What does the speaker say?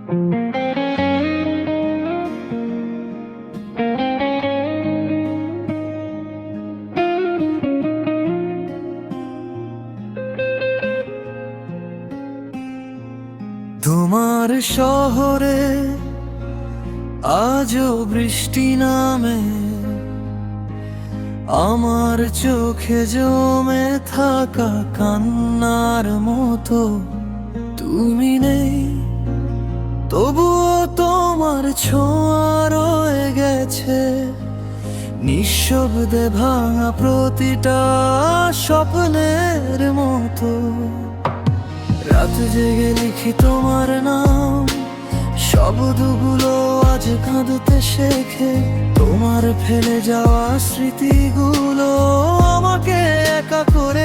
তোমার শহরে আজও বৃষ্টি নামে, আমার চোখে জমে থাকা কান্নার মতো। তুমি নেই, তবুও তোমার ছোঁয়া রয়ে গেছে নিঃশব্দে ভাঙা প্রতিটা স্বপ্নের মতো। রাত জেগে লিখি তোমার নাম, শব্দগুলো আজ কাঁদতে শেখে। তোমার ফেলে যাওয়া স্মৃতিগুলো আমাকে একা করে